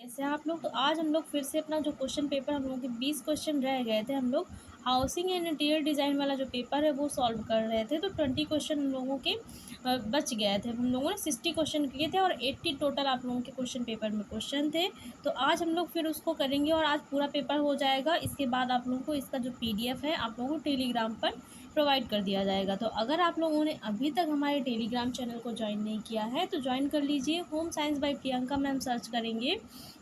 ऐसे आप लोग। तो आज हम लोग फिर से अपना जो क्वेश्चन पेपर, हम लोगों के 20 क्वेश्चन रह गए थे। हम लोग हाउसिंग एंड इंटीरियर डिज़ाइन वाला जो पेपर है वो सॉल्व कर रहे थे। तो 20 क्वेश्चन हम लोगों के बच गए थे। हम लोगों ने 60 क्वेश्चन किए थे और 80 टोटल आप लोगों के क्वेश्चन पेपर में क्वेश्चन थे। तो आज हम लोग फिर उसको करेंगे और आज पूरा पेपर हो जाएगा। इसके बाद आप लोगों को इसका जो PDF है आप लोगों को टेलीग्राम पर प्रोवाइड कर दिया जाएगा। तो अगर आप लोगों ने अभी तक हमारे टेलीग्राम चैनल को ज्वाइन नहीं किया है तो ज्वाइन कर लीजिए। Home science by Priyanka ma'am search करेंगे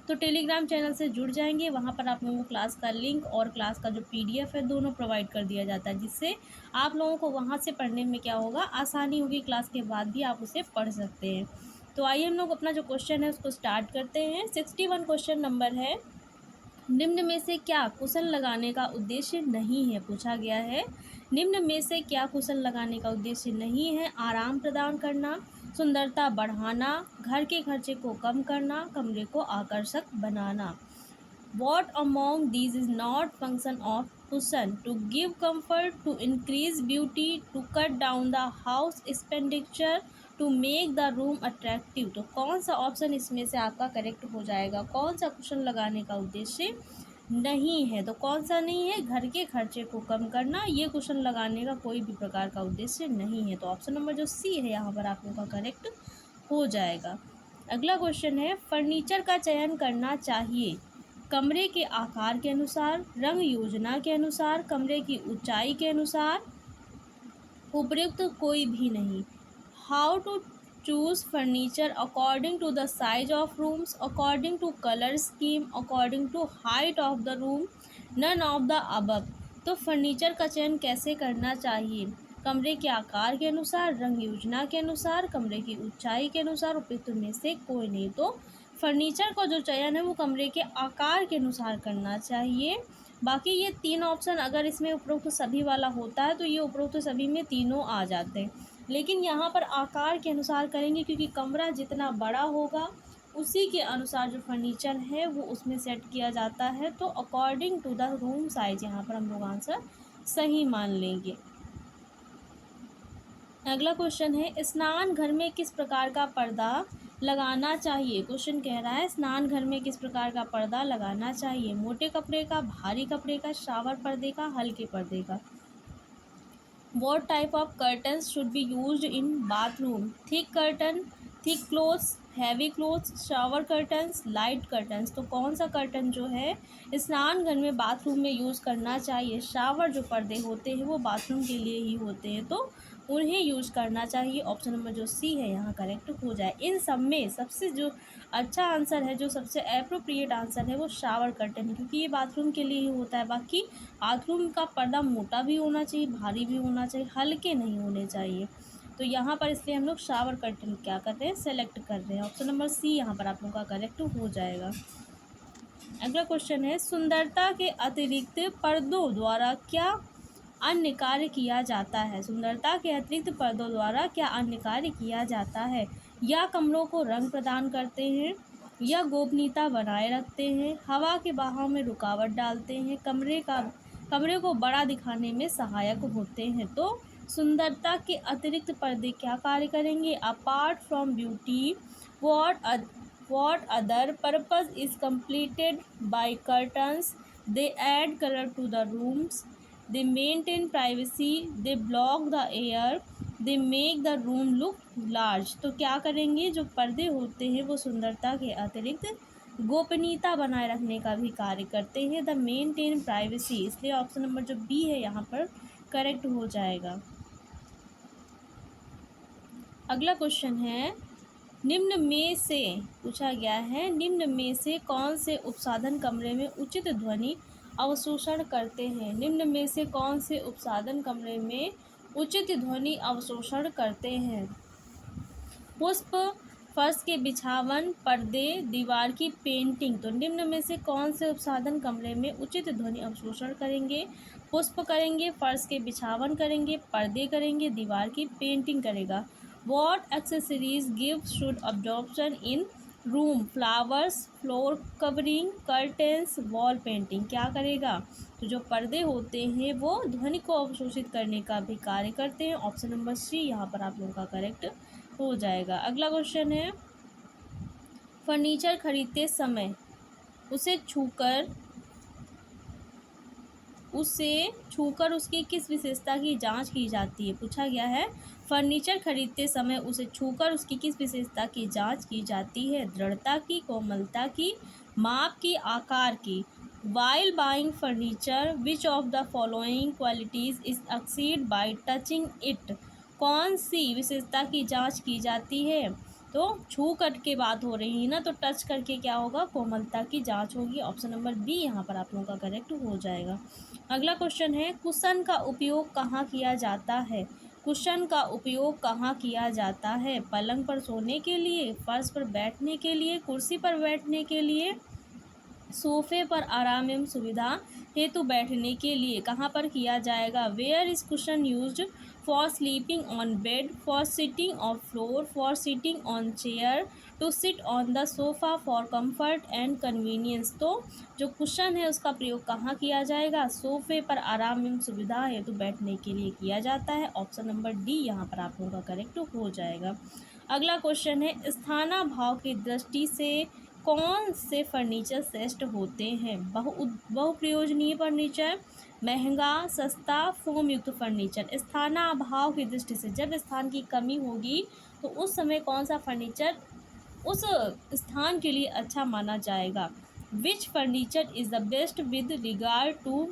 तो टेलीग्राम चैनल से जुड़ जाएंगे। वहाँ पर आप लोगों को क्लास का लिंक और क्लास का जो PDF है दोनों प्रोवाइड कर दिया जाता है, जिससे आप लोगों को वहाँ से पढ़ने में क्या होगा, आसानी होगी। क्लास के बाद भी आप उसे पढ़ सकते हैं। तो आइए हम लोग अपना जो क्वेश्चन है उसको स्टार्ट करते हैं। 61 क्वेश्चन नंबर है, निम्न में से क्या कुशन लगाने का उद्देश्य नहीं है, पूछा गया है। निम्न में से क्या कुशन लगाने का उद्देश्य नहीं है? आराम प्रदान करना, सुंदरता बढ़ाना, घर के खर्चे को कम करना, कमरे को आकर्षक बनाना। What among these is not function of cushion? To give comfort, to increase beauty, to cut down the house expenditure, to make the room attractive। तो कौन सा ऑप्शन इसमें से आपका करेक्ट हो जाएगा? कौन सा कुशन लगाने का उद्देश्य नहीं है? तो कौन सा नहीं है? घर के खर्चे को कम करना, ये कुशन लगाने का कोई भी प्रकार का उद्देश्य नहीं है। तो ऑप्शन नंबर जो C है यहाँ पर आप लोगों का करेक्ट हो जाएगा। अगला क्वेश्चन है, फर्नीचर का चयन करना चाहिए कमरे के आकार के अनुसार, रंग योजना के अनुसार, कमरे की ऊंचाई के अनुसार, उपयुक्त कोई भी नहीं। How to choose furniture according to the size of rooms, according to colour scheme, according to height of the room, none of the above. तो फर्नीचर का चयन कैसे करना चाहिए? कमरे के आकार के अनुसार, रंग योजना के अनुसार, कमरे की ऊंचाई के अनुसार, उपयुक्त में से कोई नहीं। तो फर्नीचर का जो चयन है वो कमरे के आकार के अनुसार करना चाहिए। बाकी ये 3 ऑप्शन अगर इसमें उपरोक्त सभी वाला होता है तो ये उपरोक्त सभी में तीनों आ जाते हैं, लेकिन यहाँ पर आकार के अनुसार करेंगे क्योंकि कमरा जितना बड़ा होगा उसी के अनुसार जो फर्नीचर है वो उसमें सेट किया जाता है। तो according to the room size यहाँ पर हम लोग आंसर सही मान लेंगे। अगला क्वेश्चन है, स्नान घर में किस प्रकार का पर्दा लगाना चाहिए? क्वेश्चन कह रहा है स्नान घर में किस प्रकार का पर्दा लगाना चाहिए? मोटे कपड़े का, भारी कपड़े का, शावर पर्दे का, हल्के पर्दे का। What type of curtains should be used in bathroom? Thick curtain, thick clothes, heavy clothes, shower curtains, light curtains. तो कौन सा कर्टन जो है स्नान घर में बाथरूम में यूज़ करना चाहिए? शावर जो पर्दे होते हैं वो बाथरूम के लिए ही होते हैं तो उन्हें यूज़ करना चाहिए। ऑप्शन नंबर जो C है यहाँ करेक्ट हो जाए। इन सब में सबसे जो अच्छा आंसर है, जो सबसे एप्रोप्रिएट आंसर है वो शावर कर्टन है, क्योंकि ये बाथरूम के लिए ही होता है। बाकी बाथरूम का पर्दा मोटा भी होना चाहिए, भारी भी होना चाहिए, हल्के नहीं होने चाहिए। तो यहाँ पर इसलिए हम लोग शावर कर्टन क्या कर रहे हैं, सेलेक्ट कर रहे हैं। ऑप्शन नंबर C यहाँ पर आप लोगों का करेक्ट हो जाएगा। अगला क्वेश्चन है, सुंदरता के अतिरिक्त पर्दों द्वारा क्या अन्य कार्य किया जाता है? सुंदरता के अतिरिक्त पर्दों द्वारा क्या अन्य कार्य किया जाता है? या कमरों को रंग प्रदान करते हैं, या गोपनीयता बनाए रखते हैं, हवा के बहाव में रुकावट डालते हैं, कमरे को बड़ा दिखाने में सहायक होते हैं। तो सुंदरता के अतिरिक्त पर्दे क्या कार्य करेंगे? Apart from beauty, what other purpose is completed by curtains? They add color to the rooms, they maintain privacy, they block the air, they make the room look large। तो क्या करेंगे? जो पर्दे होते हैं वो सुंदरता के अतिरिक्त गोपनीयता बनाए रखने का भी कार्य करते हैं। द मेंटेन प्राइवेसी, इसलिए ऑप्शन नंबर जो B है यहाँ पर करेक्ट हो जाएगा। अगला क्वेश्चन है, निम्न में से पूछा गया है, निम्न में से कौन से उपसाधन कमरे में उचित ध्वनि अवशोषण करते हैं? निम्न में से कौन से उपसाधन कमरे में उचित ध्वनि अवशोषण करते हैं? पुष्प, फर्श के बिछावन, पर्दे, दीवार की पेंटिंग। तो निम्न में से कौन से उपसाधन कमरे में उचित ध्वनि अवशोषण करेंगे? पुष्प करेंगे, फर्श के बिछावन करेंगे, पर्दे करेंगे, दीवार की पेंटिंग करेगा। What accessories give should absorption in room? Flowers, floor covering, curtains, wall painting. क्या करेगा? तो जो पर्दे होते हैं वो ध्वनि को अवशोषित करने का भी कार्य करते हैं। ऑप्शन नंबर C यहाँ पर आप लोगों का करेक्ट हो जाएगा। अगला क्वेश्चन है, फर्नीचर खरीदते समय उसे छूकर उसकी किस विशेषता की जांच की जाती है। पूछा गया है फर्नीचर खरीदते समय उसे छूकर उसकी किस विशेषता की जांच की जाती है। दृढ़ता की, कोमलता की, माप की, आकार की। While buying furniture which of the following qualities is exceed bye touching it. कौन सी विशेषता की जांच की जाती है। तो छू करके बात हो रही है ना, तो टच करके क्या होगा, कोमलता की जांच होगी। ऑप्शन नंबर बी यहाँ पर आप लोगों का करेक्ट हो जाएगा। अगला क्वेश्चन है कुशन का उपयोग कहाँ किया जाता है। कुशन का उपयोग कहाँ किया जाता है। पलंग पर सोने के लिए, फर्श पर बैठने के लिए, कुर्सी पर बैठने के लिए, सोफे पर आराम एवं सुविधा हेतु बैठने के लिए। कहाँ पर किया जाएगा। Where is cushion used. For sleeping on bed, for sitting on floor, for sitting on chair, to sit on the sofa for comfort and convenience. तो जो कुशन है उसका प्रयोग कहाँ किया जाएगा। सोफे पर आराम एवं सुविधा हेतु बैठने के लिए किया जाता है। ऑप्शन नंबर डी यहाँ पर आप लोगों का करेक्ट हो जाएगा। अगला क्वेश्चन है स्थानाभाव की दृष्टि से कौन से फर्नीचर श्रेष्ठ होते हैं। बहुप्रयोजनीय फर्नीचर, महंगा, सस्ता, फोम युक्त फर्नीचर। स्थानाभाव की दृष्टि से जब स्थान की कमी होगी तो उस समय कौन सा फर्नीचर उस स्थान के लिए अच्छा माना जाएगा। Which furniture is the best with regard to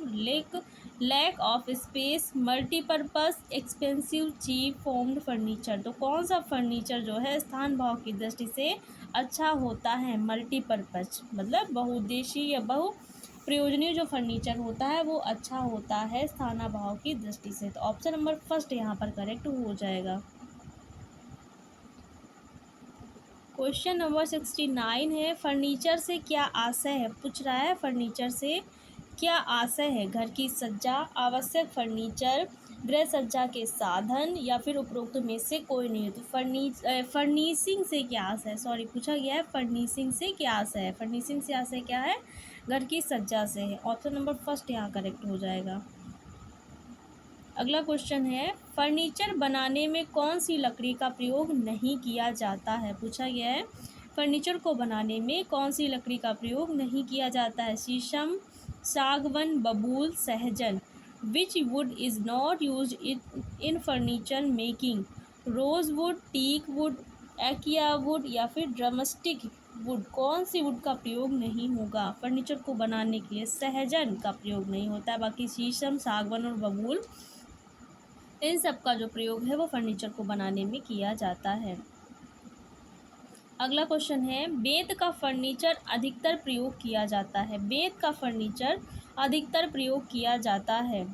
lack of space, multipurpose, expensive, cheap, foamed furniture. तो कौन सा फर्नीचर जो है स्थान भाव की दृष्टि से अच्छा होता है। मल्टीपर्पज़ मतलब बहुउद्देशीय या प्रयोजनीय जो फर्नीचर होता है वो अच्छा होता है स्थानाभाव की दृष्टि से। तो ऑप्शन नंबर फर्स्ट यहाँ पर करेक्ट हो जाएगा। क्वेश्चन नंबर 69 है फर्नीचर से क्या आशय है। पूछ रहा है फर्नीचर से क्या आशय है। घर की सज्जा, आवश्यक फर्नीचर, गृह सज्जा के साधन या फिर उपरोक्त में से कोई नहीं। तो फर्निशिंग से क्या आशय है। सॉरी पूछा गया है फर्निशिंग से क्या आशय है। फर्निशिंग से आशय क्या है, घर की सज्जा से है। ऑप्शन नंबर फर्स्ट यहाँ करेक्ट हो जाएगा। अगला क्वेश्चन है फर्नीचर बनाने में कौन सी लकड़ी का प्रयोग नहीं किया जाता है। पूछा गया है फर्नीचर को बनाने में कौन सी लकड़ी का प्रयोग नहीं किया जाता है। शीशम, सागवन, बबूल, सहजन। Which wood is not use in furniture making. Rose wood, teak wood, acacia wood या फिर ड्रमस्टिक वुड। कौन सी वुड का प्रयोग नहीं होगा फर्नीचर को बनाने के लिए। सहजन का प्रयोग नहीं होता है। बाकी शीशम, सागवन और बबूल इन सब का जो प्रयोग है वो फर्नीचर को बनाने में किया जाता है। अगला क्वेश्चन है बेंत का फर्नीचर अधिकतर प्रयोग किया जाता है। बेंत का फर्नीचर अधिकतर प्रयोग किया जाता है।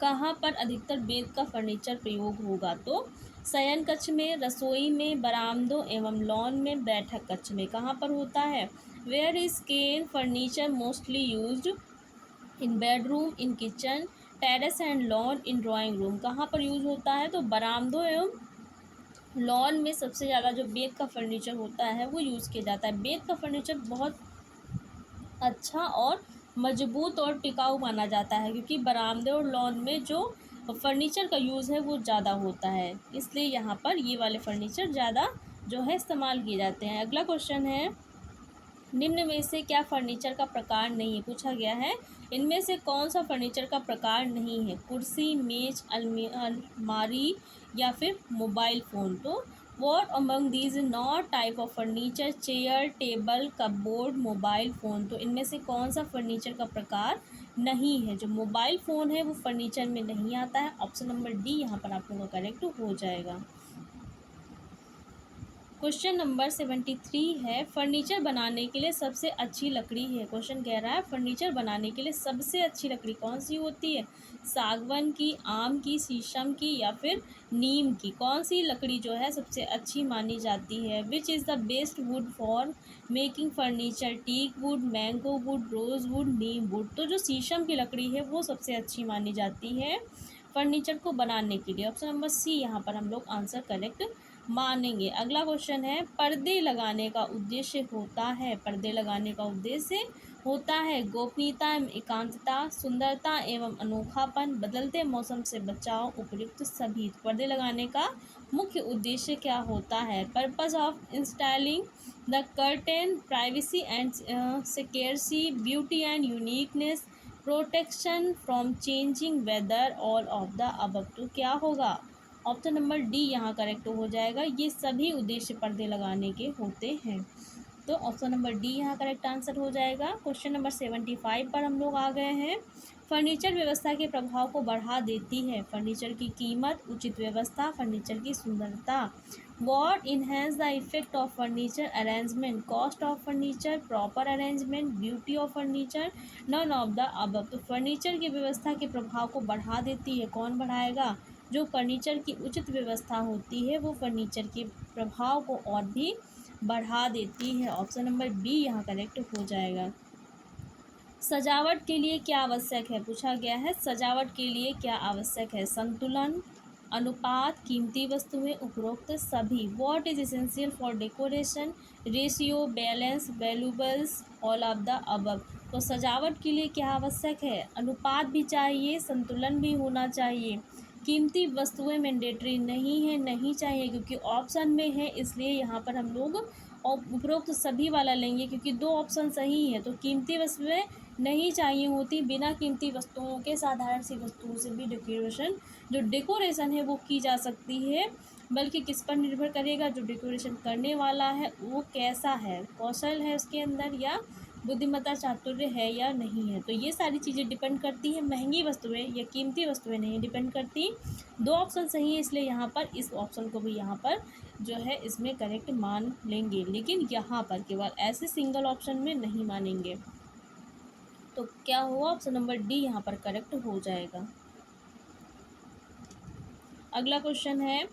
कहाँ पर अधिकतर बेंत का फर्नीचर प्रयोग होगा। तो शयन कक्ष में, रसोई में, बरामदों एवं लॉन में, बैठक कक्ष में। कहाँ पर होता है। Where is cane furniture mostly used. In bedroom, in kitchen, terrace and lawn, in drawing room. कहाँ पर यूज़ होता है। तो बरामदों एवं लॉन में सबसे ज़्यादा जो बेंत का फर्नीचर होता है वो यूज़ किया जाता है। बेंत का फर्नीचर बहुत अच्छा और मजबूत और टिकाऊ माना जाता है क्योंकि बरामदे और लॉन में जो फर्नीचर का यूज़ है वो ज़्यादा होता है, इसलिए यहाँ पर ये वाले फर्नीचर ज़्यादा जो है इस्तेमाल किए जाते हैं। अगला क्वेश्चन है निम्न में से क्या फर्नीचर का प्रकार नहीं है। पूछा गया है इनमें से कौन सा फर्नीचर का प्रकार नहीं है। कुर्सी, मेज, अलमारी या फिर मोबाइल फ़ोन। तो what among these not type of furniture. Chair, table, cupboard, mobile phone. तो इनमें से कौन सा फर्नीचर का प्रकार नहीं है। जो मोबाइल फ़ोन है वो फर्नीचर में नहीं आता है। ऑप्शन नंबर डी यहाँ पर आप लोगों का करेक्ट हो जाएगा। क्वेश्चन नंबर 73 है फर्नीचर बनाने के लिए सबसे अच्छी लकड़ी है। क्वेश्चन कह रहा है फर्नीचर बनाने के लिए सबसे अच्छी लकड़ी कौन सी होती है। सागवान की, आम की, शीशम की या फिर नीम की। कौन सी लकड़ी जो है सबसे अच्छी मानी जाती है। Which is the best wood for making furniture. Teak wood, mango wood, rose wood, neem wood. तो जो शीशम की लकड़ी है वो सबसे अच्छी मानी जाती है फर्नीचर को बनाने के लिए। ऑप्शन नंबर सी यहाँ पर हम लोग आंसर करेक्ट मानेंगे। अगला क्वेश्चन है, पर्दे लगाने का उद्देश्य होता है, पर्दे लगाने का उद्देश्य होता है गोपनीयता एवं एकांतता, सुंदरता एवं अनोखापन, बदलते मौसम से बचाव, उपयुक्त सभी। पर्दे लगाने का मुख्य उद्देश्य क्या होता है? Purpose of installing the curtain, privacy and security, beauty and uniqueness, protection from changing weather, all of the above. तो क्या होगा? ऑप्शन नंबर डी यहाँ करेक्ट हो जाएगा। ये सभी उद्देश्य पर्दे लगाने के होते हैं, तो ऑप्शन नंबर डी यहाँ करेक्ट आंसर हो जाएगा। क्वेश्चन नंबर 75 पर हम लोग आ गए हैं। फर्नीचर व्यवस्था के प्रभाव को बढ़ा देती है। फर्नीचर की कीमत, उचित व्यवस्था, फर्नीचर की सुंदरता। What enhance the effect of furniture arrangement, cost of furniture, proper arrangement, beauty of furniture, none of the above. तो फर्नीचर की व्यवस्था के प्रभाव को बढ़ा देती है। कौन बढ़ाएगा? जो फर्नीचर की उचित व्यवस्था होती है वो फर्नीचर के प्रभाव को और भी बढ़ा देती है। ऑप्शन नंबर बी यहाँ करेक्ट हो जाएगा। सजावट के लिए क्या आवश्यक है? पूछा गया है सजावट के लिए क्या आवश्यक है? संतुलन, अनुपात, कीमती वस्तुएं, उपरोक्त सभी। What is essential for decoration, ratio, balance, valuables, all of the above. तो सजावट के लिए क्या आवश्यक है? अनुपात भी चाहिए, संतुलन भी होना चाहिए, कीमती वस्तुएं मैंडेटरी नहीं है, नहीं चाहिए क्योंकि ऑप्शन में है, इसलिए यहाँ पर हम लोग उपरोक्त सभी वाला लेंगे क्योंकि दो ऑप्शन सही है। तो कीमती वस्तुएं नहीं चाहिए होती, बिना कीमती वस्तुओं के साधारण सी वस्तुओं से भी डेकोरेशन है वो की जा सकती है, बल्कि किस पर निर्भर करेगा? जो डेकोरेशन करने वाला है वो कैसा है, कौशल है उसके अंदर या बुद्धिमत्ता, चातुर्य है या नहीं है। तो ये सारी चीज़ें डिपेंड करती है, महंगी वस्तुएं या कीमती वस्तुएं नहीं डिपेंड करती। दो ऑप्शन सही है, इसलिए यहाँ पर इस ऑप्शन को भी यहाँ पर जो है इसमें करेक्ट मान लेंगे, लेकिन यहाँ पर केवल ऐसे सिंगल ऑप्शन में नहीं मानेंगे। तो क्या हुआ? ऑप्शन नंबर डी यहाँ पर करेक्ट हो जाएगा। अगला क्वेश्चन है,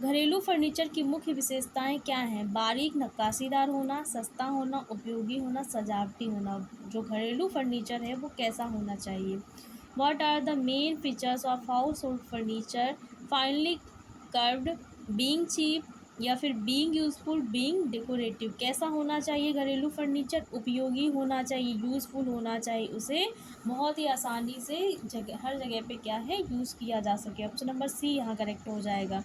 घरेलू फर्नीचर की मुख्य विशेषताएं क्या हैं? बारीक नक्काशीदार होना, सस्ता होना, उपयोगी होना, सजावटी होना। जो घरेलू फर्नीचर है वो कैसा होना चाहिए? What are the main features of house hold furniture? Finally curved, being cheap, या फिर बीइंग यूजफुल, बीइंग डेकोरेटिव। कैसा होना चाहिए घरेलू फर्नीचर? उपयोगी होना चाहिए, यूज़फुल होना चाहिए, उसे बहुत ही आसानी से हर जगह पे क्या है यूज़ किया जा सके। ऑप्शन नंबर सी यहाँ करेक्ट हो जाएगा।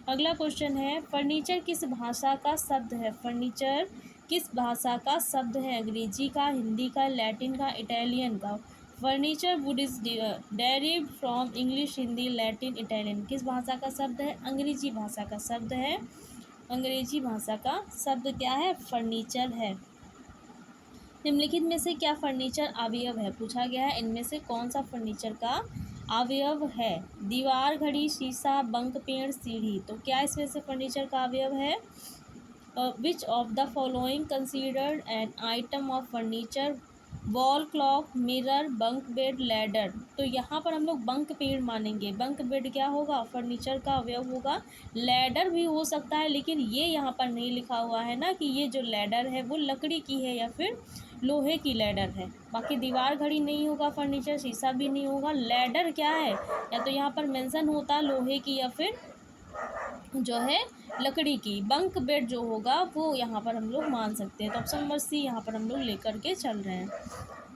अगला क्वेश्चन है, फर्नीचर किस भाषा का शब्द है? फर्नीचर किस भाषा का शब्द है? अंग्रेजी का, हिंदी का, लैटिन का, इटालियन का। Furniture word is derived from English, Hindi, Latin, Italian. किस भाषा का शब्द है? अंग्रेजी भाषा का शब्द है। अंग्रेजी भाषा का शब्द क्या है? फर्नीचर है। निम्नलिखित में से क्या फर्नीचर अवयव है? पूछा गया है इनमें से कौन सा फर्नीचर का अवयव है? दीवार, घड़ी, शीशा, बंक, पेड़, सीढ़ी। तो क्या इसमें से फर्नीचर का अवयव है? Which of the following considered an item of furniture? Wall clock, mirror, bunk bed, ladder. तो यहाँ पर हम लोग बंक बेड मानेंगे। बंक बेड क्या होगा? फर्नीचर का अवयव होगा। लैडर भी हो सकता है, लेकिन ये यहाँ पर नहीं लिखा हुआ है ना कि ये जो लैडर है वो लकड़ी की है या फिर लोहे की लैडर है। बाकी दीवार, घड़ी नहीं होगा, फर्नीचर, शीशा भी नहीं होगा। लैडर क्या है? या तो यहाँ पर मेंशन होता लोहे की या फिर जो है लकड़ी की। बंक बेड जो होगा वो यहाँ पर हम लोग मान सकते हैं। तो ऑप्शन नंबर सी यहाँ पर हम लोग लेकर के चल रहे हैं।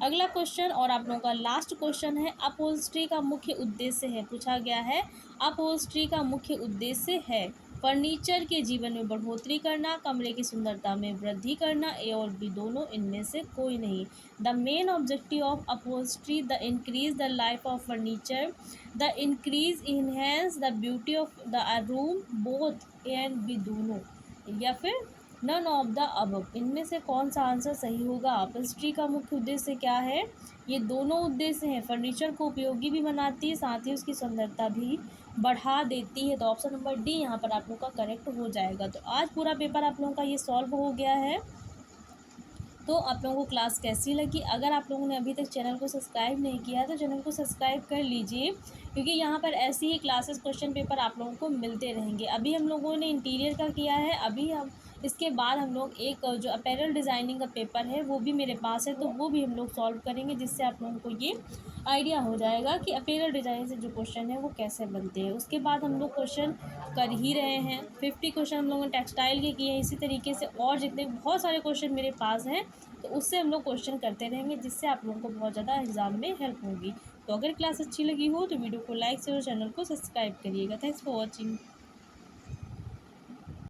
अगला क्वेश्चन और आप लोगों का लास्ट क्वेश्चन है, अपहोल्स्ट्री का मुख्य उद्देश्य है। पूछा गया है अपहोल्स्ट्री का मुख्य उद्देश्य है फर्नीचर के जीवन में बढ़ोतरी करना, कमरे की सुंदरता में वृद्धि करना, ए और बी दोनों, इनमें से कोई नहीं। The main objective of upholstery the increase the life of furniture, the increase enhance the beauty of the room, both A and B दोनों, या फिर नन ऑफ द अबव। इनमें से कौन सा आंसर सही होगा? अपहोल्स्ट्री का मुख्य उद्देश्य क्या है? ये दोनों उद्देश्य हैं। फर्नीचर को उपयोगी भी बनाती है, साथ ही उसकी सुंदरता भी बढ़ा देती है। तो ऑप्शन नंबर डी यहाँ पर आप लोगों का करेक्ट हो जाएगा। तो आज पूरा पेपर आप लोगों का ये सॉल्व हो गया है। तो आप लोगों को क्लास कैसी लगी? अगर आप लोगों ने अभी तक चैनल को सब्सक्राइब नहीं किया है तो चैनल को सब्सक्राइब कर लीजिए, क्योंकि यहाँ पर ऐसी ही क्लासेस क्वेश्चन पेपर आप लोगों को मिलते रहेंगे। अभी हम लोगों ने इंटीरियर का किया है, अभी हम इसके बाद हम लोग एक जो अपैरल डिज़ाइनिंग का पेपर है वो भी मेरे पास है, तो वो भी हम लोग सॉल्व करेंगे, जिससे आप लोगों को ये आइडिया हो जाएगा कि अपैरल डिज़ाइन से जो क्वेश्चन है वो कैसे बनते हैं। उसके बाद हम लोग क्वेश्चन कर ही रहे हैं, 50 क्वेश्चन हम लोगों ने टेक्सटाइल के किए हैं। इसी तरीके से और जितने बहुत सारे क्वेश्चन मेरे पास हैं, तो उससे हम लोग क्वेश्चन करते रहेंगे, जिससे आप लोगों को बहुत ज़्यादा एग्ज़ाम में हेल्प होगी। तो अगर क्लास अच्छी लगी हो तो वीडियो को लाइक से और चैनल को सब्सक्राइब करिएगा। Thanks for watching.